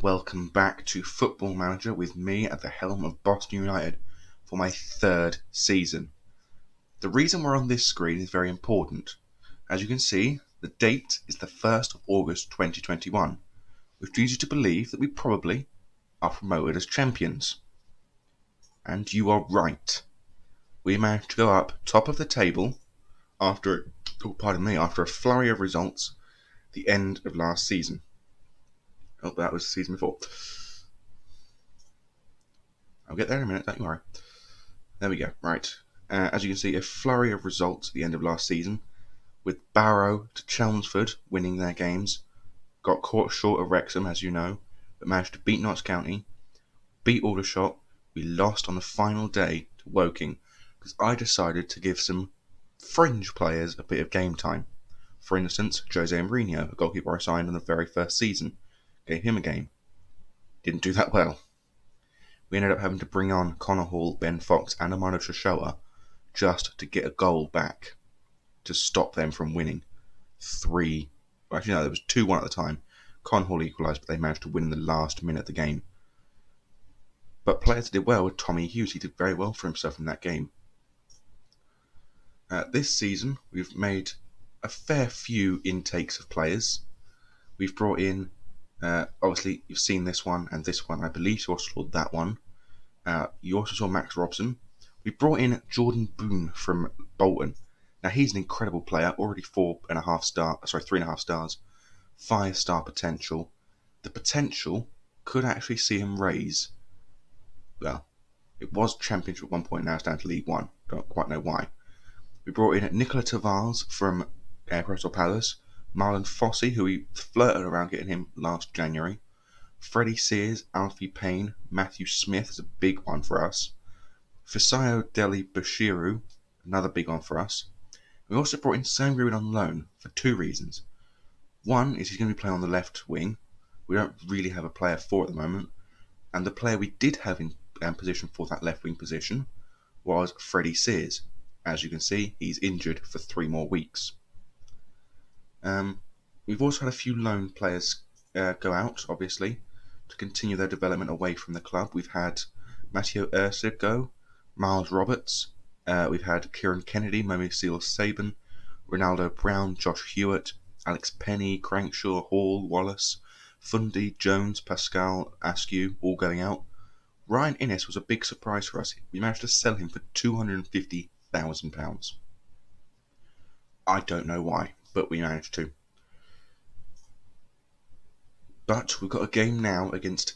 Welcome back to Football Manager with me at the helm of Boston United for my third season. The reason we're on this screen is very important. As you can see, the date is the 1st of August 2021, which leads you to believe that we probably are promoted as champions. And you are right. We managed to go up top of the table after a flurry of results at the end of last season. Oh, that was the season before. I'll get there in a minute, don't you worry. There we go, right. As you can see, a flurry of results at the end of last season, with Barrow to Chelmsford winning their games, got caught short of Wrexham, as you know, but managed to beat Notts County, beat Aldershot. We lost on the final day to Woking, because I decided to give some fringe players a bit of game time. For instance, Jose Mourinho, a goalkeeper I signed on the very first season, gave him a game. Didn't do that well. We ended up having to bring on Connor Hall, Ben Fox and Amado Shoshua just to get a goal back to stop them from winning. There was 2-1 at the time. Connor Hall equalised, but they managed to win in the last minute of the game. But players that did well were Tommy Hughes. He did very well for himself in that game. This season, we've made a fair few intakes of players. We've brought in, obviously, you've seen this one and this one. I believe you also saw that one. You also saw Max Robson. We brought in Jordan Boone from Bolton. Now he's an incredible player, already 3.5 stars, 5-star potential. The potential could actually see him raise. Well, it was Championship at one point, now it's down to League One. Don't quite know why. We brought in Nicola Tavares from Crystal Palace, Marlon Fossey, who we flirted around getting him last January. Freddie Sears, Alfie Payne, Matthew Smith is a big one for us. Fisayo Deli Bashiru, another big one for us. We also brought in Sam Green on loan for 2 reasons. One is he's going to be playing on the left wing. We don't really have a player for at the moment. And the player we did have in position for that left wing position was Freddie Sears. As you can see, he's injured for 3 more weeks. We've also had a few loan players go out, obviously, to continue their development away from the club. We've had Matteo Ursig go, Miles Roberts, we've had Kieran Kennedy, Momi Seal Saban, Ronaldo Brown, Josh Hewitt, Alex Penny, Crankshaw, Hall, Wallace, Fundy, Jones, Pascal, Askew, all going out. Ryan Innes was a big surprise for us. We managed to sell him for £250,000. I don't know why, but we managed to. But we've got a game now against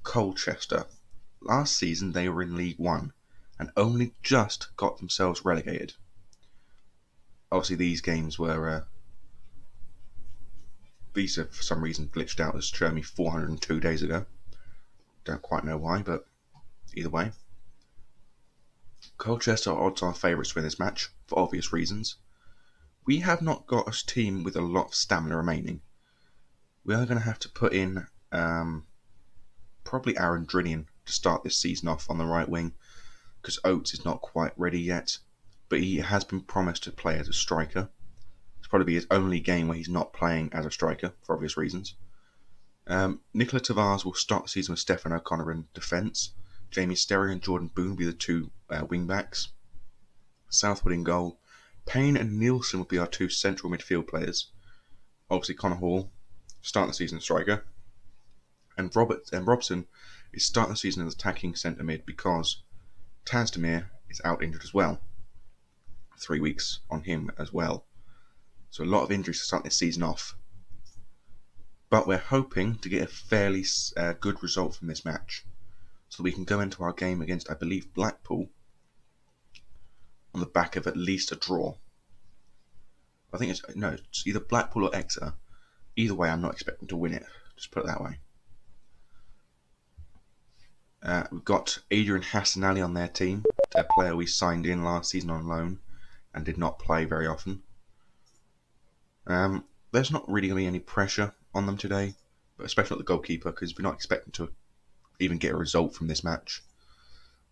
Colchester. Last season they were in League One and only just got themselves relegated. Obviously these games were these are for some reason glitched out as showing me 402 days ago. Don't quite know why, but either way. Colchester are odds-on favourites to win this match for obvious reasons. We have not got a team with a lot of stamina remaining. We are going to have to put in probably Aaron Drinian to start this season off on the right wing, because Oates is not quite ready yet, but he has been promised to play as a striker. It's probably his only game where he's not playing as a striker for obvious reasons. Nicola Tavares will start the season with Stefan O'Connor in defence. Jamie Sterry and Jordan Boone will be the 2 wing backs. Southwood in goal. Payne and Nielsen will be our 2 central midfield players. Obviously Connor Hall start the season as striker, and Robson is starting the season as attacking centre mid because Tazdemir is out injured as well. 3 weeks on him as well. So a lot of injuries to start this season off. But we're hoping to get a fairly good result from this match, so we can go into our game against, I believe, Blackpool on the back of at least a draw. I think it's either Blackpool or Exeter. Either way, I'm not expecting to win it. Just put it that way. We've got Adrian Hassanali on their team, a player we signed in last season on loan and did not play very often. There's not really going to be any pressure on them today, but especially not the goalkeeper, because we're not expecting to even get a result from this match.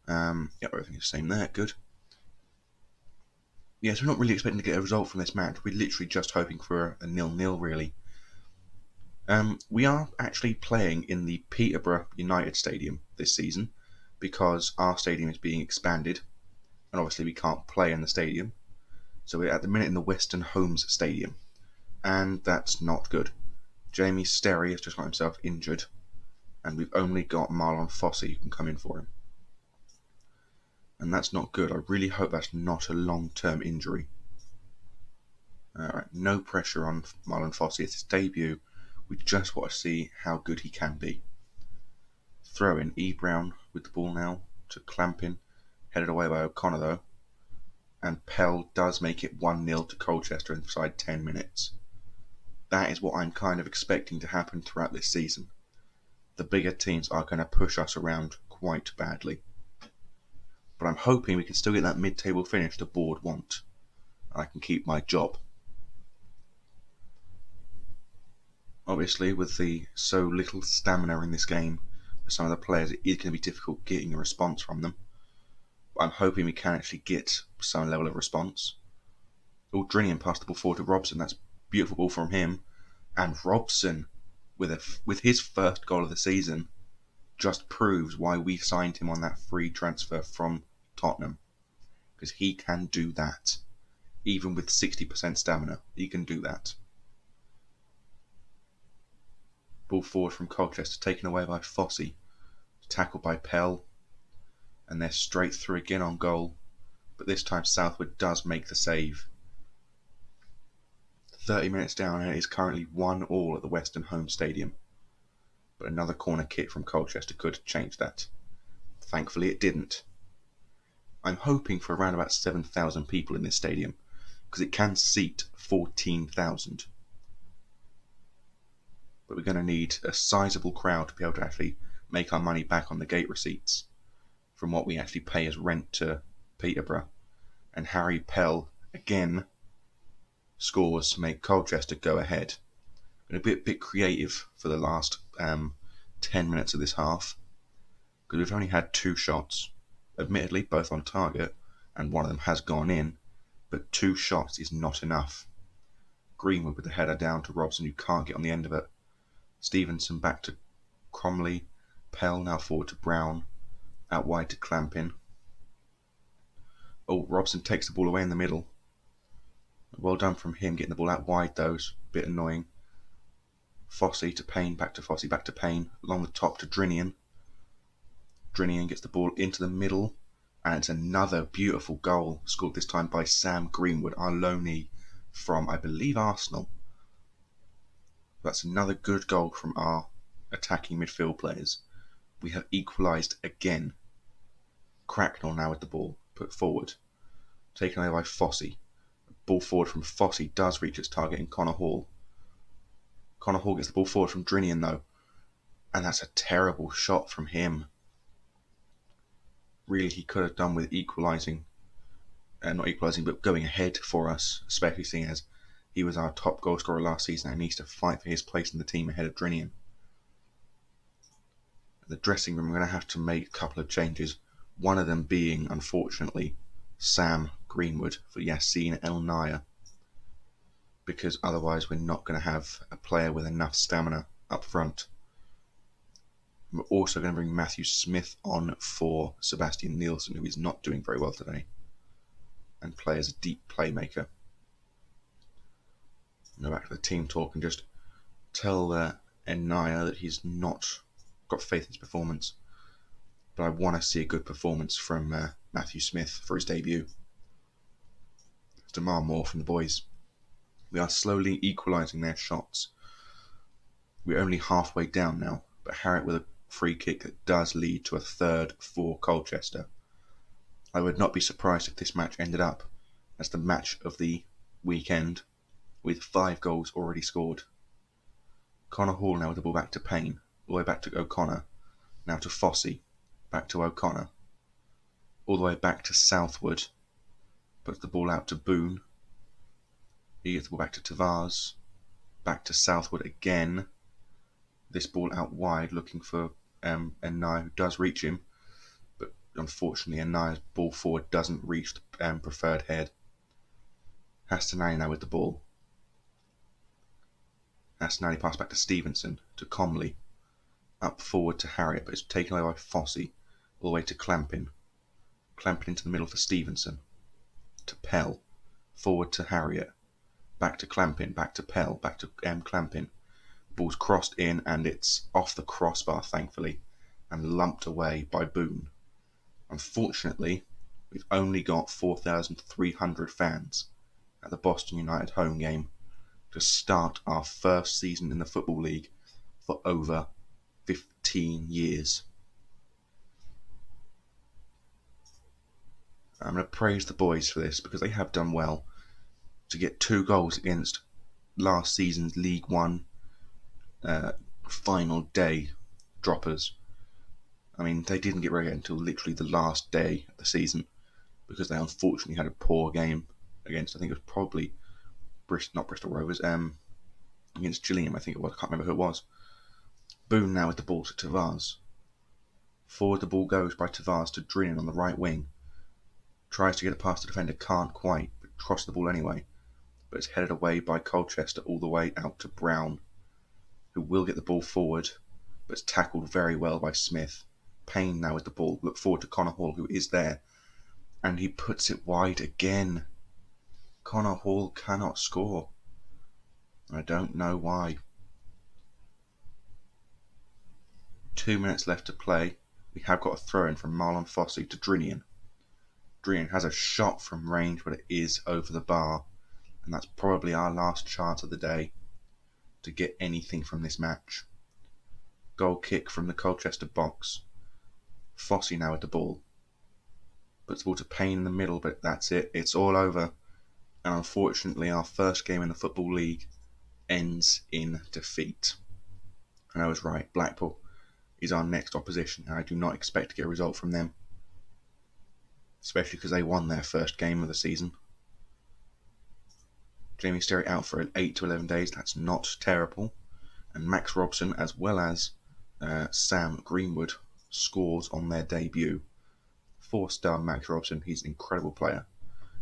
Everything is the same there, good. Yes, we're not really expecting to get a result from this match. We're literally just hoping for a 0-0, really. We are actually playing in the Peterborough United Stadium this season because our stadium is being expanded, and obviously we can't play in the stadium. So we're at the minute in the Western Homes Stadium, and that's not good. Jamie Sterry has just got himself injured, and we've only got Marlon Fossey who can come in for him. And that's not good. I really hope that's not a long-term injury. Alright, no pressure on Marlon Fossey. It's his debut. We just want to see how good he can be. Throw in E. Brown with the ball now to Clampin. Headed away by O'Connor though. And Pell does make it 1-0 to Colchester inside 10 minutes. That is what I'm kind of expecting to happen throughout this season. The bigger teams are going to push us around quite badly. But I'm hoping we can still get that mid-table finish the board want. And I can keep my job. Obviously, with the so little stamina in this game, for some of the players, it is going to be difficult getting a response from them. But I'm hoping we can actually get some level of response. Drinian passed the ball forward to Robson. That's beautiful ball from him. And Robson, with his first goal of the season, just proves why we signed him on that free transfer from Tottenham. Because he can do that. Even with 60% stamina, he can do that. Ball forward from Colchester, taken away by Fossey. Tackled by Pell. And they're straight through again on goal. But this time Southwood does make the save. 30 minutes down and it is currently 1-1 at the Western Home Stadium. But another corner kick from Colchester could change that. Thankfully it didn't. I'm hoping for around about 7,000 people in this stadium, because it can seat 14,000. But we're going to need a sizable crowd to be able to actually make our money back on the gate receipts from what we actually pay as rent to Peterborough. And Harry Pell again scores to make Colchester go ahead. Been a bit creative for the last 10 minutes of this half, because we've only had 2 shots, admittedly both on target, and one of them has gone in, but 2 shots is not enough. Greenwood with the header down to Robson, who can't get on the end of it. Stevenson back to Cromley. Pell now forward to Brown. Out wide to Clampin. Robson takes the ball away in the middle. Well done from him getting the ball out wide though. It's a bit annoying. Fossey to Payne, back to Fossey, back to Payne. Along the top to Drinian. Drinian gets the ball into the middle. And it's another beautiful goal, scored this time by Sam Greenwood, our loanee from, I believe, Arsenal. That's another good goal from our attacking midfield players. We have equalised again. Cracknell now with the ball, put forward. Taken away by Fossey. Ball forward from Fossey does reach its target in Connor Hall. Connor Hall gets the ball forward from Drinian though. And that's a terrible shot from him. Really, he could have done with equalising. Not equalising, but going ahead for us, especially seeing as he was our top goal scorer last season and needs to fight for his place in the team ahead of Drinian. The dressing room, we're going to have to make a couple of changes. One of them being, unfortunately, Sam Greenwood for Yassine El Naya. Because otherwise we're not going to have a player with enough stamina up front. We're also going to bring Matthew Smith on for Sebastian Nielsen, who is not doing very well today, and play as a deep playmaker. Go back to the team talk and just tell Enaya that he's not got faith in his performance. But I want to see a good performance from Matthew Smith for his debut. Let's demand more from the boys. We are slowly equalising their shots. We're only halfway down now, but Harriet with a free kick that does lead to a third for Colchester. I would not be surprised if this match ended up as the match of the weekend, with 5 goals already scored. Connor Hall now with the ball back to Payne, all the way back to O'Connor, now to Fossey, back to O'Connor, all the way back to Southwood, puts the ball out to Boone, he gets the ball back to Tavares, back to Southwood again, this ball out wide looking for Enai, who does reach him, but unfortunately Enai's ball forward doesn't reach the preferred head. Hastanay now with the ball. Asnali passed back to Stevenson, to Comley, up forward to Harriet, but it's taken away by Fossey, all the way to Clampin. Clampin into the middle for Stevenson, to Pell, forward to Harriet, back to Clampin, back to Pell, back to Clampin. Ball's crossed in and it's off the crossbar, thankfully, and lumped away by Boone. Unfortunately, we've only got 4,300 fans at the Boston United home game to start our first season in the Football League for over 15 years. I'm going to praise the boys for this because they have done well to get 2 goals against last season's League One final day droppers. I mean, they didn't get relegated until literally the last day of the season because they unfortunately had a poor game against, I think it was probably not Bristol Rovers, against Gillingham, I think it was. I can't remember who it was. Boone now with the ball to Tavares. Forward the ball goes by Tavares to Drinnan on the right wing. Tries to get it past the defender, can't quite, but crosses the ball anyway. But it's headed away by Colchester all the way out to Brown, who will get the ball forward, but it's tackled very well by Smith. Payne now with the ball. Look forward to Connor Hall, who is there. And he puts it wide again. Connor Hall cannot score. I don't know why. 2 minutes left to play. We have got a throw-in from Marlon Fossey to Drinnan. Drinnan has a shot from range, but it is over the bar. And that's probably our last chance of the day to get anything from this match. Goal kick from the Colchester box. Fossey now with the ball. Puts the ball to Payne in the middle, but that's it. It's all over. And unfortunately, our first game in the Football League ends in defeat. And I was right. Blackpool is our next opposition, and I do not expect to get a result from them. Especially because they won their first game of the season. Jamie Sterry out for 8 to 11 days. That's not terrible. And Max Robson, as well as Sam Greenwood, scores on their debut. 4-star Max Robson. He's an incredible player.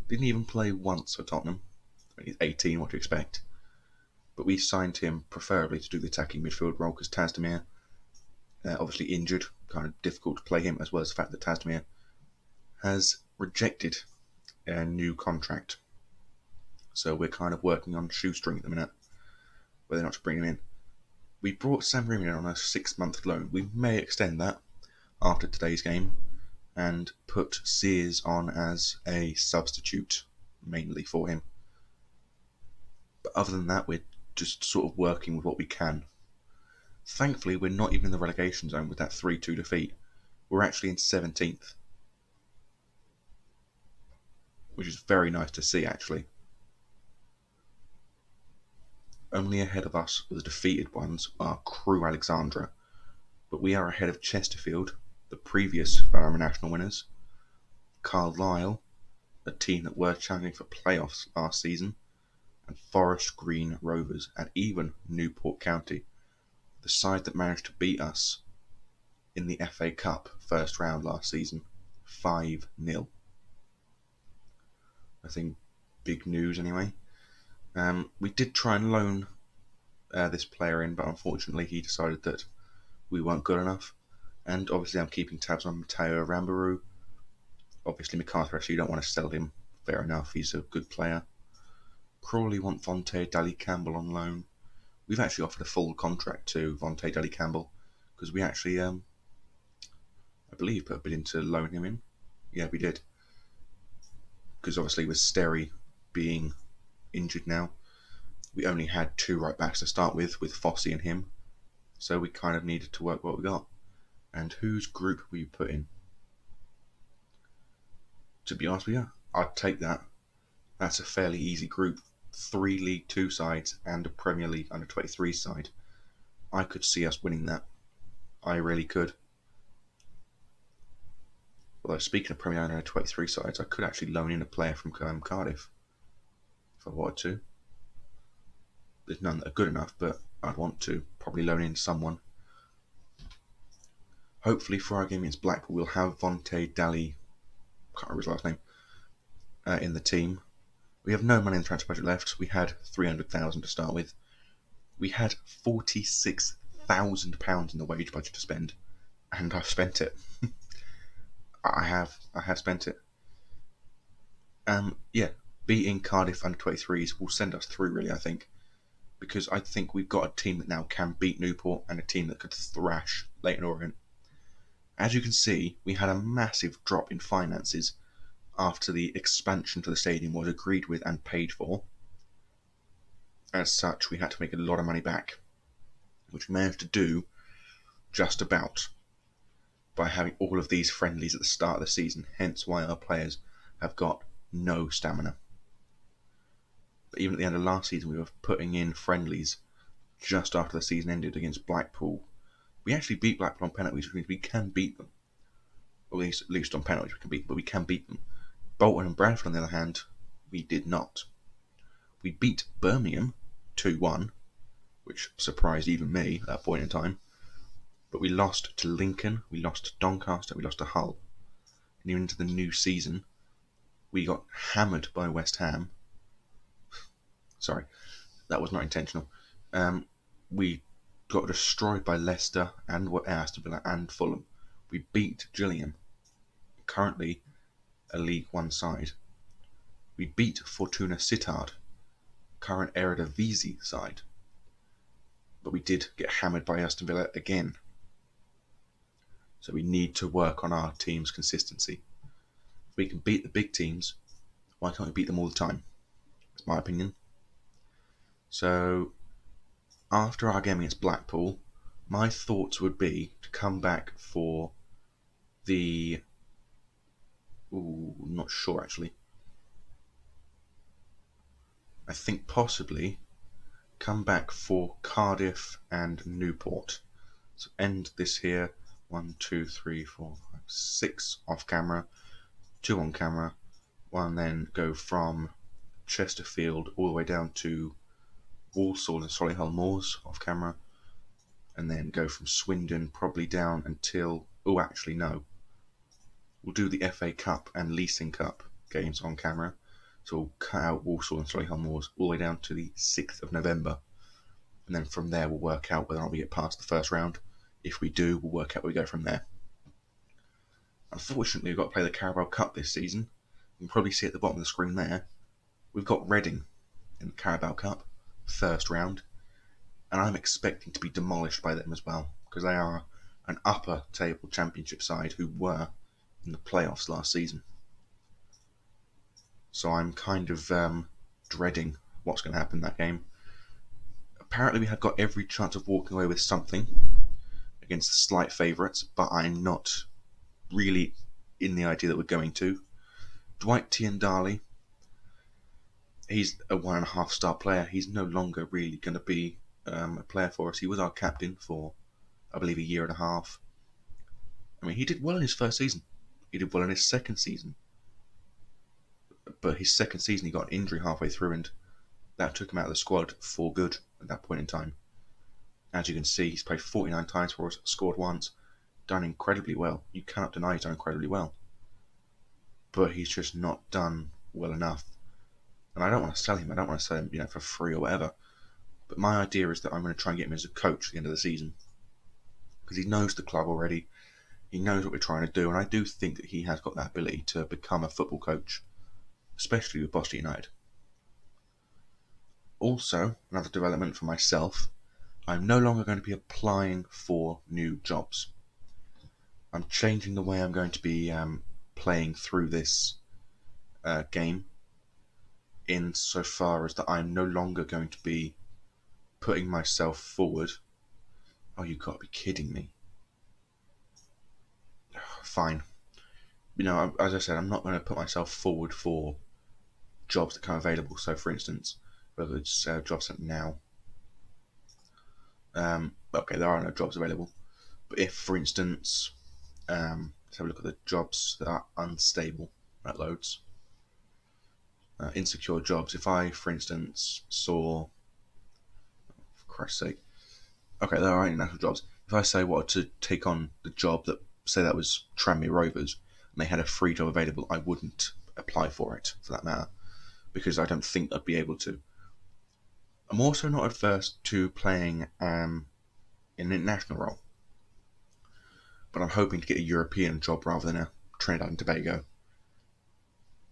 Didn't even play once for Tottenham. He's 18, what do you expect? But we signed him preferably to do the attacking midfield role because Tasdemir, obviously injured, kind of difficult to play him, as well as the fact that Tasdemir has rejected a new contract. So we're kind of working on shoestring at the minute, whether or not to bring him in. We brought Sam Greenwood in on a 6-month loan. We may extend that after today's game and put Sears on as a substitute mainly for him. But other than that, we're just sort of working with what we can. Thankfully, we're not even in the relegation zone with that 3-2 defeat. We're actually in 17th, which is very nice to see, actually. Only ahead of us, the defeated ones, are Crewe Alexandra, but we are ahead of Chesterfield, the previous Fareham National winners, Carlisle, a team that were challenging for playoffs last season, and Forest Green Rovers, and even Newport County, the side that managed to beat us in the FA Cup first round last season, 5-0. I think big news anyway. We did try and loan this player in, but unfortunately he decided that we weren't good enough. And obviously I'm keeping tabs on Matteo Rambaroo. Obviously MacArthur, actually you don't want to sell him. Fair enough, he's a good player. Crawley want Vontae Daly Campbell on loan. We've actually offered a full contract to Vontae Daly Campbell because we actually, I believe, put a bid in to loan him in. Yeah, we did. Because obviously with Sterry being injured now, we only had 2 right backs to start with Fossey and him. So we kind of needed to work what we got. And whose group will you put in? To be honest with you, I'd take that. That's a fairly easy group. 3 League 2 sides and a Premier League under 23 side. I could see us winning that. I really could. Although speaking of Premier League under 23 sides, I could actually loan in a player from Cardiff if I wanted to. There's none that are good enough, but I'd want to probably loan in someone. Hopefully for our game against Blackpool, we'll have Vontae Daly, can't remember his last name, in the team. We have no money in the transfer budget left. We had 300,000 to start with. We had £46,000 in the wage budget to spend, and I've spent it. I have spent it. Yeah, beating Cardiff under 23s will send us through, really, I think, because I think we've got a team that now can beat Newport and a team that could thrash Leyton Orient. As you can see, we had a massive drop in finances after the expansion to the stadium was agreed with and paid for. As such, we had to make a lot of money back, which we managed to do just about by having all of these friendlies at the start of the season, hence why our players have got no stamina. But even at the end of last season, we were putting in friendlies just after the season ended against Blackpool. We actually beat Blackpool on penalties, which means we can beat them. Or at least on penalties we can beat them, but we can beat them. Bolton and Bradford, on the other hand, we did not. We beat Birmingham 2-1, which surprised even me at that point in time. But we lost to Lincoln, we lost to Doncaster, we lost to Hull. And even into the new season, we got hammered by West Ham. Sorry, that was not intentional. We got destroyed by Leicester and Aston Villa and Fulham. We beat Gillingham, currently a League One side. We beat Fortuna Sittard, current Eredivisie side. But we did get hammered by Aston Villa again. So we need to work on our team's consistency. If we can beat the big teams, why can't we beat them all the time? That's my opinion. So after our game against Blackpool, my thoughts would be to come back for the... not sure actually. I think possibly come back for Cardiff and Newport. So end this here. 1, 2, 3, 4, 5, 6 off camera, 2 on camera. One then go from Chesterfield all the way down to Walsall and Solihull Moors off camera, and then go from Swindon probably down until... oh, actually no. We'll do the FA Cup and Leasing Cup games on camera. So we'll cut out Walsall and Solihull Moors all the way down to the 6th of November. And then from there we'll work out whether or not we get past the first round. If we do, we'll work out where we go from there. Unfortunately, we've got to play the Carabao Cup this season. You can probably see at the bottom of the screen there. We've got Reading in the Carabao Cup, first round. And I'm expecting to be demolished by them as well, because they are an upper table championship side who were in the playoffs last season. So I'm kind of dreading what's going to happen in that game. Apparently we have got every chance of walking away with something against the slight favourites, but I'm not really in the idea that we're going to. Dwight Tiendali, he's a 1.5 star player. He's no longer really going to be a player for us. He was our captain for, I believe, 1.5 years. I mean, he did well in his first season. He did well in his second season. But his second season, he got an injury halfway through, and that took him out of the squad for good at that point in time. As you can see, he's played 49 times for us, scored once, done incredibly well. You cannot deny he's done incredibly well. But he's just not done well enough. And I don't want to sell him. I don't want to sell him, for free or whatever. But my idea is that I'm going to try and get him as a coach at the end of the season. Because he knows the club already. He knows what we're trying to do. And I do think that he has got that ability to become a football coach, especially with Colchester United. Also, another development for myself, I'm no longer going to be applying for new jobs. I'm changing the way I'm going to be playing through this game, insofar as that I'm no longer going to be putting myself forward. Oh, you've got to be kidding me. Fine. As I said, I'm not going to put myself forward for jobs that come available. So, for instance, whether it's jobs now. Okay, there are no jobs available. But if, for instance, let's have a look at the jobs that are unstable. Right, loads. Insecure jobs. If I, for instance, saw... for Christ's sake. Okay, there are international jobs. If I say what to take on the job that, say that was Tranmere Rovers, and they had a free job available, I wouldn't apply for it, for that matter, because I don't think I'd be able to. I'm also not adverse to playing in an international role, but I'm hoping to get a European job rather than a Trinidad and Tobago,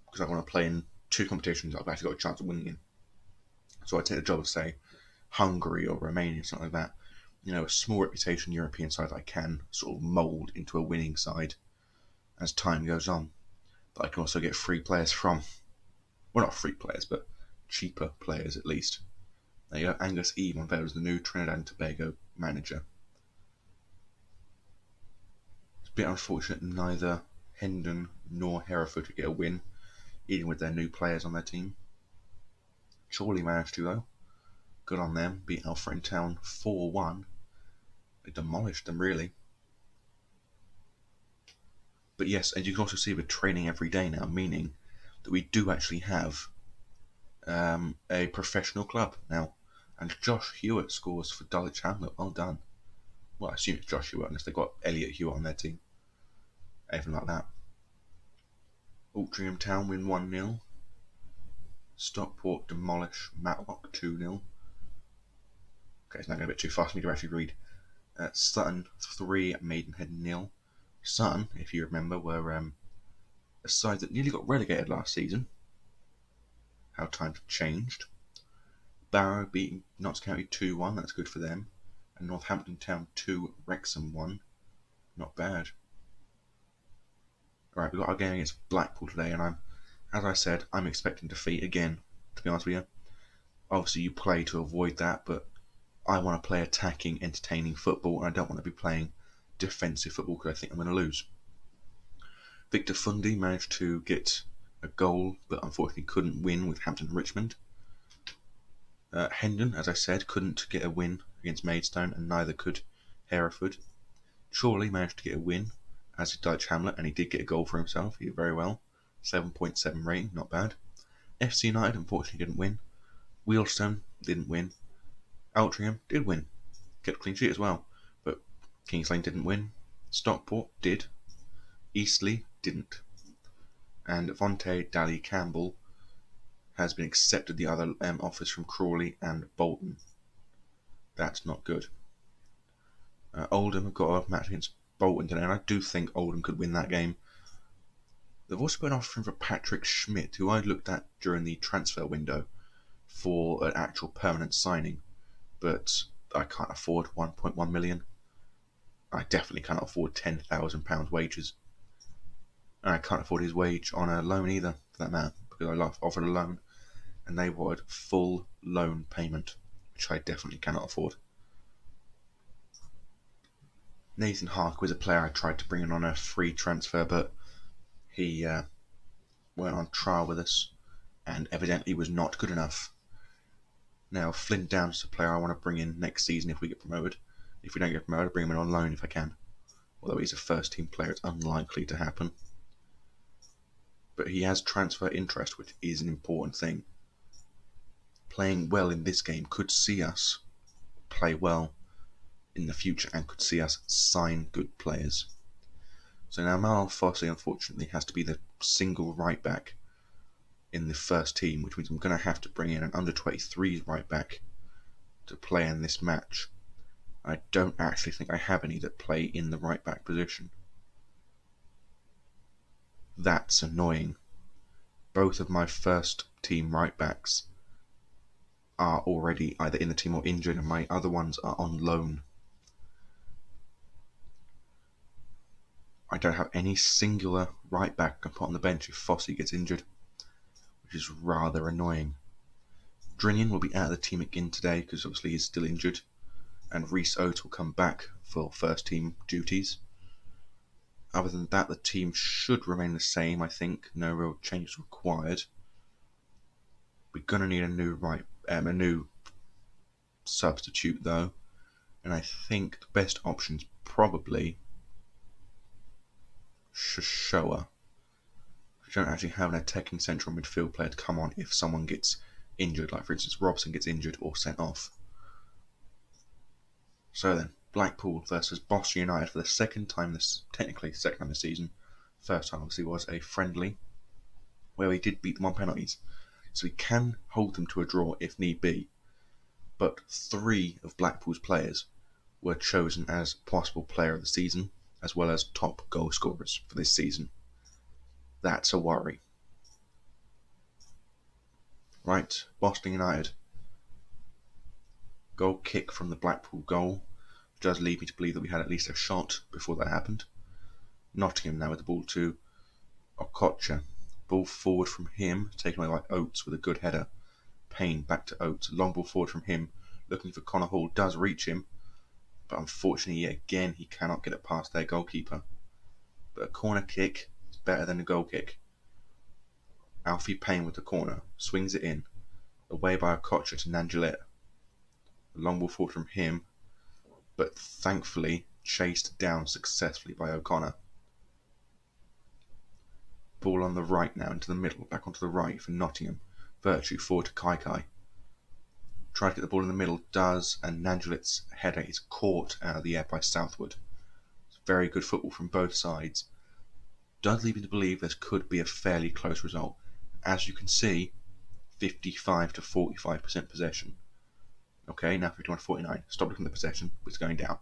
because I want to play in 2 competitions that I've actually got a chance of winning in. So I take the job of, say, Hungary or Romania, something like that. A small reputation European side that I can sort of mould into a winning side as time goes on. But I can also get free players from. Well, not free players, but cheaper players at least. There you go, Angus Eve unveiled as the new Trinidad and Tobago manager. It's a bit unfortunate neither Hendon nor Hereford could get a win, even with their new players on their team. Chorley managed to, though. Good on them, beat Alfred Town 4-1. They demolished them, really. But yes, and you can also see we're training every day now, meaning that we do actually have a professional club now. And Josh Hewitt scores for Dulwich Hamlet. Well done. Well, I assume it's Josh Hewitt, unless they've got Elliot Hewitt on their team. Anything like that. Altrincham Town win 1-0. Stockport demolish Matlock 2-0. Okay, it's not going a bit too fast for me to actually read. Sutton 3, Maidenhead 0. Sutton, if you remember, were a side that nearly got relegated last season. How times have changed. Barrow beating Notts County 2-1, that's good for them. And Northampton Town 2, Wrexham 1. Not bad. Alright, we've got our game against Blackpool today, and as I said, I'm expecting defeat again, to be honest with you. Obviously, you play to avoid that, but I want to play attacking, entertaining football, and I don't want to be playing defensive football because I think I'm going to lose. Victor Fundy managed to get a goal, but unfortunately couldn't win with Hampton Richmond. Hendon, as I said, couldn't get a win against Maidstone, and neither could Hereford. Chorley managed to get a win, as did Dulwich Hamlet, and he did get a goal for himself. He did very well. 7.7 rating, not bad. FC United unfortunately didn't win. Wealdstone didn't win. Altrincham did win. Kept a clean sheet as well. But Kings Lane didn't win. Stockport did. Eastleigh didn't. And Vontae Daly Campbell has been accepted the other offers from Crawley and Bolton. That's not good. Oldham have got a match against Bolton today, and I do think Oldham could win that game. They've also been offering for Patrick Schmidt, who I looked at during the transfer window for an actual permanent signing, but I can't afford 1.1 million. I definitely cannot afford £10,000 wages. And I can't afford his wage on a loan either, for that matter, because I offered a loan and they wanted full loan payment, which I definitely cannot afford. Nathan Harker was a player I tried to bring in on a free transfer, but he went on trial with us and evidently was not good enough. Now, Flynn Downs is a player I want to bring in next season if we get promoted. If we don't get promoted, I'll bring him in on loan if I can. Although he's a first team player, it's unlikely to happen. But he has transfer interest, which is an important thing. Playing well in this game could see us play well in the future and could see us sign good players. So now Mal Fossey unfortunately has to be the single right back in the first team, which means I'm going to have to bring in an under 23s right back to play in this match. I don't actually think I have any that play in the right back position. That's annoying. Both of my first team right backs are already either in the team or injured, and my other ones are on loan. I don't have any singular right back I can put on the bench if Fossey gets injured, which is rather annoying. Drinian will be out of the team again today because obviously he's still injured, and Reece Oates will come back for first team duties. Other than that, the team should remain the same, I think. No real changes required. We're going to need a new substitute though, and I think the best option's probably Shoshua. We don't actually have an attacking central midfield player to come on if someone gets injured, like for instance Robson gets injured or sent off. So then, Blackpool versus Colchester United for the second time this season. First time obviously was a friendly, where we did beat them on penalties. So we can hold them to a draw if need be. but 3 of Blackpool's players were chosen as possible player of the season, as well as top goal scorers for this season. That's a worry. Right, Boston United. Goal kick from the Blackpool goal, which does lead me to believe that we had at least a shot before that happened. Nottingham now with the ball to Okocha. Ball forward from him, taken away by Oates with a good header. Payne back to Oates. Long ball forward from him, looking for Connor Hall, does reach him, but unfortunately again he cannot get it past their goalkeeper. But a corner kick is better than a goal kick. Alfie Payne with the corner, swings it in, away by Okocha to Nangelet. A long ball forward from him, but thankfully chased down successfully by O'Connor. Ball on the right now, into the middle, back onto the right for Nottingham. Virtue forward to Kai. Tries to get the ball in the middle, does, and Nangelet's header is caught out of the air by Southwood. It's very good football from both sides. Does lead me to believe this could be a fairly close result. As you can see, 55 to 45% possession. Okay, now 51 to 49. Stop looking at the possession, it's going down.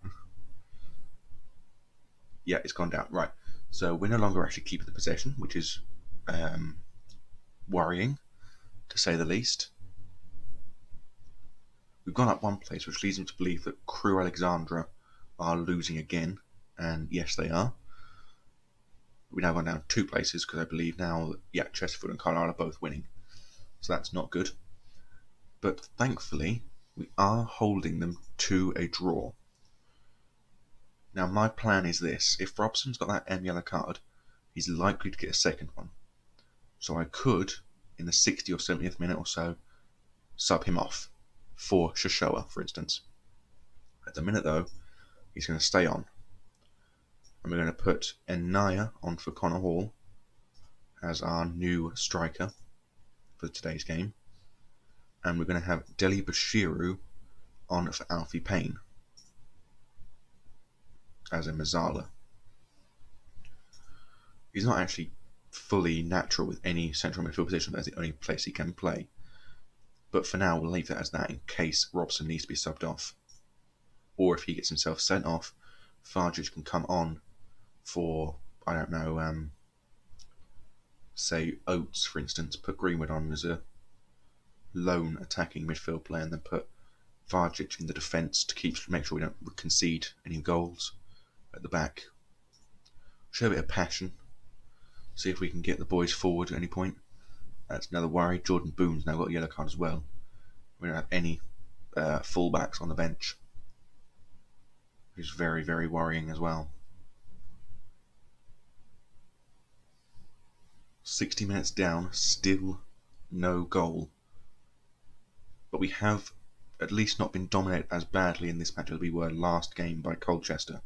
Yeah, it's gone down. Right, so we're no longer actually keeping the possession, which is worrying, to say the least. We've gone up one place, which leads me to believe that Crewe Alexandra are losing again, and yes, they are. We've now gone down 2 places because I believe now that Chesterfield and Carlisle are both winning, so that's not good. But thankfully, we are holding them to a draw. Now, my plan is this: if Robson's got that yellow card, he's likely to get a second one. So I could, in the 60th or 70th minute or so, sub him off for Shoshoa, for instance. At the minute, though, he's going to stay on. And we're going to put Enaya on for Connor Hall as our new striker for today's game. And we're going to have Deli Bashiru on for Alfie Payne as a Mazzala. He's not actually fully natural with any central midfield position, that's the only place he can play. But for now, we'll leave it as that in case Robson needs to be subbed off. Or if he gets himself sent off, Farage can come on for, I don't know, say Oates, for instance. Put Greenwood on as a lone attacking midfield player and then put Farage in the defence to make sure we don't concede any goals at the back. Show a bit of passion. See if we can get the boys forward at any point. That's another worry. Jordan Boone's now got a yellow card as well. We don't have any fullbacks on the bench, which is very, very worrying as well. 60 minutes down, still no goal. But we have at least not been dominated as badly in this match as we were last game by Colchester.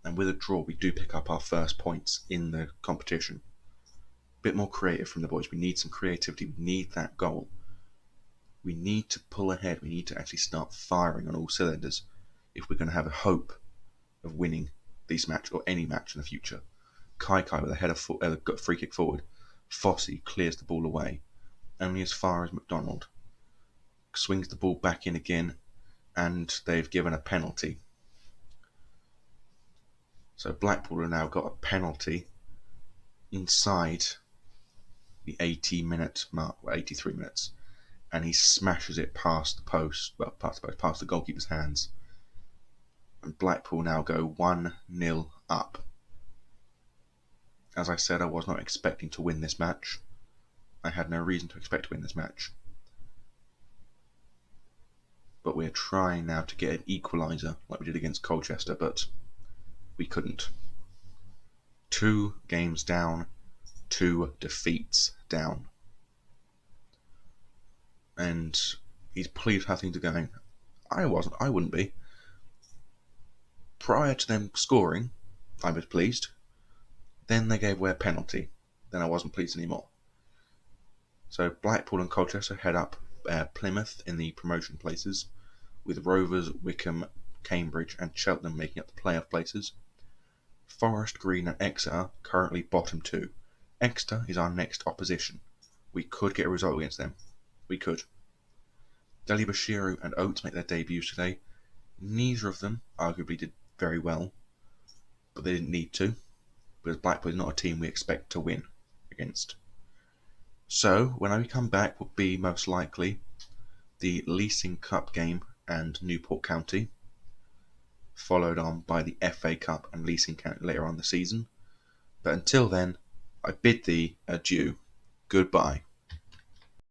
And with a draw, we do pick up our first points in the competition. A bit more creative from the boys. We need some creativity. We need that goal. We need to pull ahead. We need to actually start firing on all cylinders if we're going to have a hope of winning this match or any match in the future. Kai with a header, free kick forward. Fossey clears the ball away, only as far as McDonald. Swings the ball back in again, and they've given a penalty. So Blackpool have now got a penalty inside the 80-minute mark, 83 minutes, and he smashes it past the post, past the goalkeeper's hands. And Blackpool now go 1-0 up. As I said, I was not expecting to win this match. I had no reason to expect to win this match. But we're trying now to get an equaliser like we did against Colchester, but we couldn't. 2 games down, 2 defeats down. And he's pleased how things are going. I wouldn't be. Prior to them scoring, I was pleased. Then they gave away a penalty. Then I wasn't pleased anymore. So Blackpool and Colchester head up Plymouth in the promotion places, with Rovers, Wickham, Cambridge and Cheltenham making up the playoff places. Forest Green and Exeter currently bottom 2. Exeter is our next opposition. We could get a result against them. We could. Delibashiru and Oates make their debuts today. Neither of them arguably did very well, but they didn't need to, because Blackpool is not a team we expect to win against. So, when we come back, will be most likely the Leasing Cup game and Newport County, followed on by the FA Cup and Leasing County later on in the season. But until then, I bid thee adieu. Goodbye.